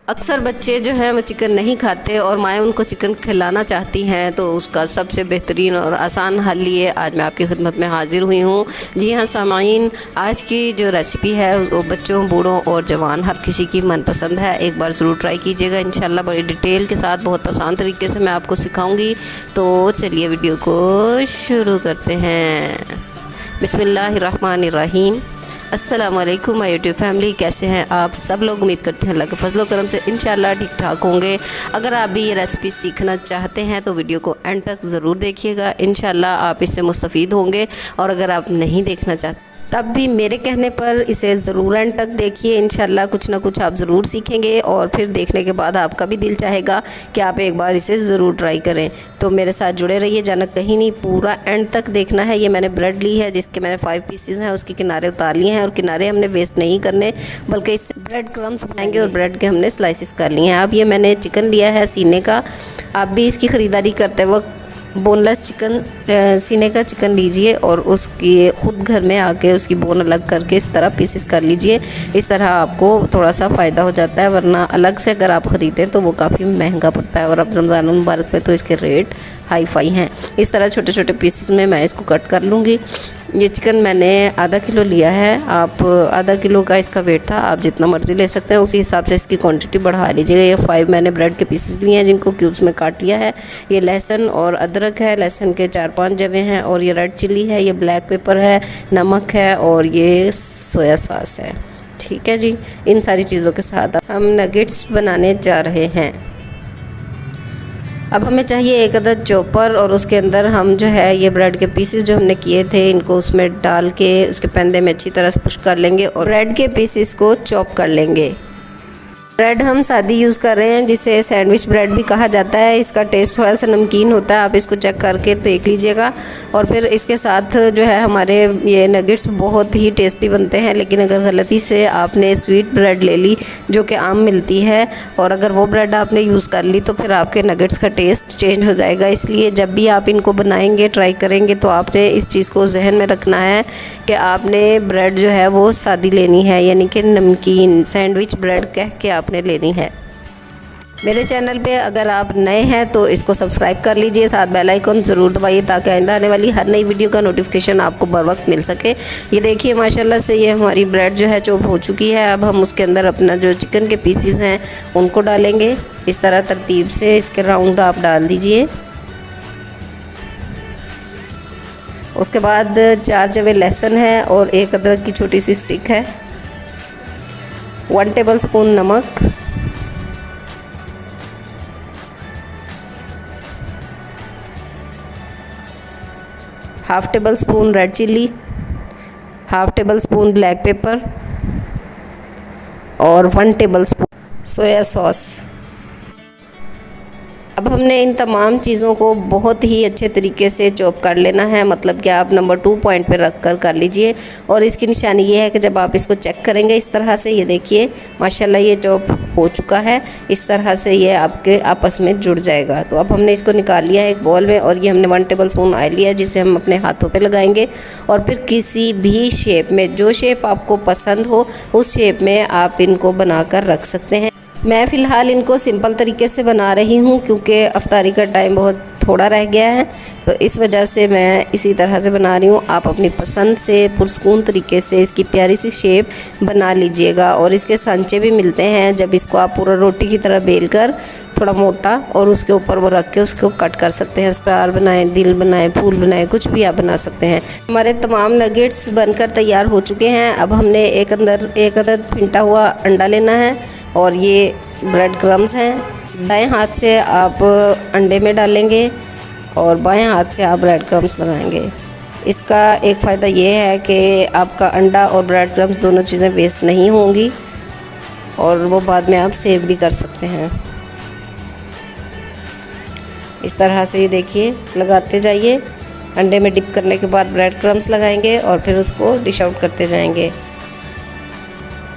अक्सर बच्चे जो हैं वो चिकन नहीं खाते और माएँ उनको चिकन खिलाना चाहती हैं, तो उसका सबसे बेहतरीन और आसान हल लिए आज मैं आपकी खिदमत में हाज़िर हुई हूँ। जी हाँ सामाईन, आज की जो रेसिपी है वो बच्चों, बूढ़ों और जवान हर किसी की मनपसंद है। एक बार ज़रूर ट्राई कीजिएगा। इंशाल्लाह बड़ी डिटेल के साथ बहुत आसान तरीके से मैं आपको सिखाऊँगी। तो चलिए वीडियो को शुरू करते हैं। बिस्मिल्लाहिर्रहमानिर्रहीम। अस्सलामुअलैकुम माय यूट्यूब फैमिली, कैसे हैं आप सब लोग? उम्मीद करते हैं अल्लाह के फजलो करम से इंशाल्लाह ठीक ठाक होंगे। अगर आप भी ये रेसिपी सीखना चाहते हैं तो वीडियो को एंड तक ज़रूर देखिएगा, इंशाल्लाह आप इससे मुस्तफ़ीद होंगे। और अगर आप नहीं देखना चाहते तब भी मेरे कहने पर इसे ज़रूर एंड तक देखिए, इंशाल्लाह कुछ ना कुछ आप ज़रूर सीखेंगे और फिर देखने के बाद आपका भी दिल चाहेगा कि आप एक बार इसे ज़रूर ट्राई करें। तो मेरे साथ जुड़े रहिए, जाना कहीं नहीं, पूरा एंड तक देखना है। ये मैंने ब्रेड ली है जिसके मैंने 5 पीसेस हैं, उसके किनारे उतार लिए हैं और किनारे हमने वेस्ट नहीं करने, बल्कि इससे ब्रेड क्रम्स बनाएंगे और ब्रेड के हमने स्लाइसिस कर लिए हैं। अब ये मैंने चिकन लिया है सीने का। आप भी इसकी ख़रीदारी करते वक्त बोनलेस चिकन, सीने का चिकन लीजिए और उसकी ख़ुद घर में आके उसकी बोन अलग करके इस तरह पीसेस कर लीजिए। इस तरह आपको थोड़ा सा फ़ायदा हो जाता है, वरना अलग से अगर आप ख़रीदें तो वो काफ़ी महंगा पड़ता है। और अब रमज़ान मुबारक में तो इसके रेट हाई फाई हैं। इस तरह छोटे छोटे पीसेस में मैं इसको कट कर लूँगी। ये चिकन मैंने आधा किलो लिया है। आप आधा किलो का इसका वेट था, आप जितना मर्ज़ी ले सकते हैं, उसी हिसाब से इसकी क्वांटिटी बढ़ा लीजिएगा। ये 5 मैंने ब्रेड के पीसेस लिए हैं जिनको क्यूब्स में काट लिया है। ये लहसुन और अदरक है, लहसुन के 4-5 जवे हैं, और ये रेड चिली है, ये ब्लैक पेपर है, नमक है और ये सोया सॉस है। ठीक है जी, इन सारी चीज़ों के साथ हम नगेट्स बनाने जा रहे हैं। अब हमें चाहिए एक अदद चॉपर और उसके अंदर हम जो है ये ब्रेड के पीसेस जो हमने किए थे इनको उसमें डाल के उसके पैंदे में अच्छी तरह से पुश कर लेंगे और ब्रेड के पीसेस को चॉप कर लेंगे। ब्रेड हम सादी यूज़ कर रहे हैं, जिसे सैंडविच ब्रेड भी कहा जाता है। इसका टेस्ट थोड़ा सा नमकीन होता है, आप इसको चेक करके देख लीजिएगा। और फिर इसके साथ जो है हमारे ये नगेट्स बहुत ही टेस्टी बनते हैं। लेकिन अगर गलती से आपने स्वीट ब्रेड ले ली जो कि आम मिलती है और अगर वो ब्रेड आपने यूज़ कर ली तो फिर आपके नगेट्स का टेस्ट चेंज हो जाएगा। इसलिए जब भी आप इनको बनाएंगे, ट्राई करेंगे, तो आपने इस चीज़ को जहन में रखना है कि आपने ब्रेड जो है वो सादी लेनी है, यानी कि नमकीन सैंडविच ब्रेड कह के आपने लेनी है। मेरे चैनल पे अगर आप नए हैं तो इसको सब्सक्राइब कर लीजिए, साथ बेल आइकन ज़रूर दबाइए ताकि आइंदा आने वाली हर नई वीडियो का नोटिफिकेशन आपको बर वक्त मिल सके। ये देखिए माशाल्लाह से ये हमारी ब्रेड जो है चॉप हो चुकी है। अब हम उसके अंदर अपना जो चिकन के पीसेस हैं उनको डालेंगे। इस तरह तरतीब से इसके राउंड आप डाल दीजिए। उसके बाद 4 जवे लहसुन है और 1 अदरक की छोटी सी स्टिक है, 1 टेबलस्पून नमक, half tablespoon red chilli, half tablespoon black pepper और 1 टेबल स्पून सोया सॉस। अब हमने इन तमाम चीज़ों को बहुत ही अच्छे तरीके से चॉप कर लेना है, मतलब कि आप नंबर 2 पॉइंट पे रख कर लीजिए। और इसकी निशानी ये है कि जब आप इसको चेक करेंगे इस तरह से, ये देखिए माशाल्लाह ये चॉप हो चुका है। इस तरह से ये आपके आपस में जुड़ जाएगा। तो अब हमने इसको निकाल लिया है एक बॉल में और ये हमने 1 टेबल स्पून ऑयल लिया है जिसे हम अपने हाथों पे लगाएंगे। और फिर किसी भी शेप में, जो शेप आपको पसंद हो उस शेप में आप इनको बनाकर रख सकते हैं। मैं फ़िलहाल इनको सिंपल तरीके से बना रही हूँ क्योंकि अफ्तारी का टाइम बहुत थोड़ा रह गया है, तो इस वजह से मैं इसी तरह से बना रही हूँ। आप अपनी पसंद से पुरसकून तरीके से इसकी प्यारी सी शेप बना लीजिएगा। और इसके सांचे भी मिलते हैं, जब इसको आप पूरा रोटी की तरह बेल कर थोड़ा मोटा और उसके ऊपर वो रख के उसको कट कर सकते हैं। स्टार बनाएं, दिल बनाएं, फूल बनाएं, कुछ भी आप बना सकते हैं। हमारे तमाम नगेट्स बनकर तैयार हो चुके हैं। अब हमने एक अदद फेंटा हुआ अंडा लेना है और ये ब्रेड क्रम्स हैं। दाएं हाथ से आप अंडे में डालेंगे और बाएं हाथ से आप ब्रेड क्रम्स लगाएंगे। इसका एक फ़ायदा ये है कि आपका अंडा और ब्रेड क्रम्स दोनों चीज़ें वेस्ट नहीं होंगी और वो बाद में आप सेव भी कर सकते हैं। इस तरह से ये देखिए लगाते जाइए। अंडे में डिप करने के बाद ब्रेड क्रम्स लगाएंगे और फिर उसको डिश आउट करते जाएंगे।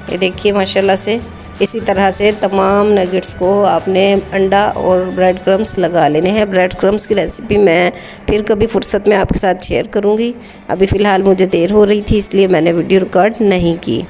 ये देखिए माशाल्लाह से इसी तरह से तमाम नगेट्स को आपने अंडा और ब्रेड क्रम्स लगा लेने हैं। ब्रेड क्रम्स की रेसिपी मैं फिर कभी फुर्सत में आपके साथ शेयर करूंगी। अभी फ़िलहाल मुझे देर हो रही थी इसलिए मैंने वीडियो रिकॉर्ड नहीं की।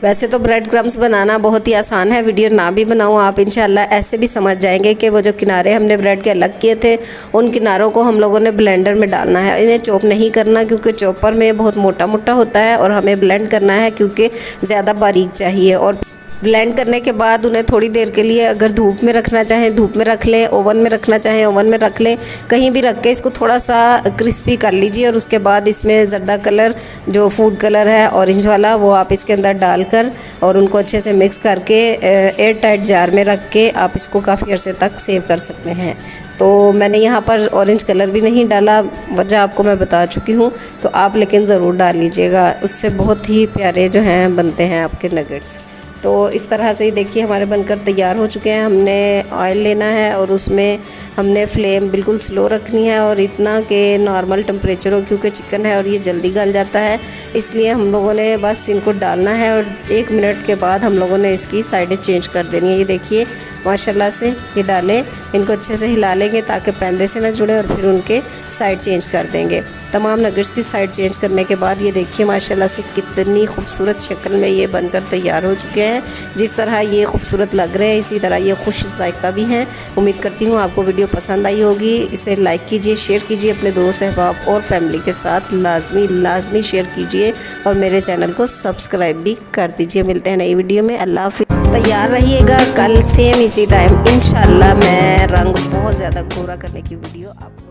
वैसे तो ब्रेड क्रम्स बनाना बहुत ही आसान है, वीडियो ना भी बनाऊँ आप इंशाल्लाह ऐसे भी समझ जाएंगे कि वो जो किनारे हमने ब्रेड के अलग किए थे उन किनारों को हम लोगों ने ब्लेंडर में डालना है। इन्हें चॉप नहीं करना क्योंकि चॉपर में बहुत मोटा मोटा होता है और हमें ब्लेंड करना है क्योंकि ज़्यादा बारीक चाहिए। और ब्लेंड करने के बाद उन्हें थोड़ी देर के लिए अगर धूप में रखना चाहें धूप में रख लें, ओवन में रखना चाहें ओवन में रख लें, कहीं भी रख के इसको थोड़ा सा क्रिस्पी कर लीजिए। और उसके बाद इसमें ज़र्दा कलर जो फूड कलर है ऑरेंज वाला वो आप इसके अंदर डालकर और उनको अच्छे से मिक्स करके एयर टाइट जार में रख के आप इसको काफ़ी अरसे तक सेव कर सकते हैं। तो मैंने यहाँ पर ऑरेंज कलर भी नहीं डाला, वजह आपको मैं बता चुकी हूँ, तो आप लेकिन ज़रूर डाल लीजिएगा, उससे बहुत ही प्यारे जो हैं बनते हैं आपके नगेट्स। तो इस तरह से ही देखिए हमारे बनकर तैयार हो चुके हैं। हमने ऑयल लेना है और उसमें हमने फ्लेम बिल्कुल स्लो रखनी है और इतना कि नॉर्मल टेम्परेचर हो, क्योंकि चिकन है और ये जल्दी गल जाता है, इसलिए हम लोगों ने बस इनको डालना है और 1 मिनट के बाद हम लोगों ने इसकी साइडें चेंज कर देनी है। ये देखिए माशाल्लाह से ये डालें, इनको अच्छे से हिला लेंगे ताकि पैंदे से ना जुड़े और फिर उनके साइड चेंज कर देंगे। तमाम नगेट्स की साइड चेंज करने के बाद ये देखिए माशाल्लाह से कितनी खूबसूरत शक्ल में ये बनकर तैयार हो चुके हैं। जिस तरह ये खूबसूरत लग रहे हैं इसी तरह ये खुश जायका भी हैं। उम्मीद करती हूँ आपको वीडियो पसंद आई होगी। इसे लाइक कीजिए, शेयर कीजिए अपने दोस्त अहबाब और फैमिली के साथ, लाजमी शेयर कीजिए और मेरे चैनल को सब्सक्राइब भी कर दीजिए। मिलते हैं नई वीडियो में, अल्लाह हाफ़िज़। तैयार रहिएगा, कल सेम इसी टाइम इंशाल्लाह मैं रंग बहुत ज़्यादा गोरा करने की वीडियो आप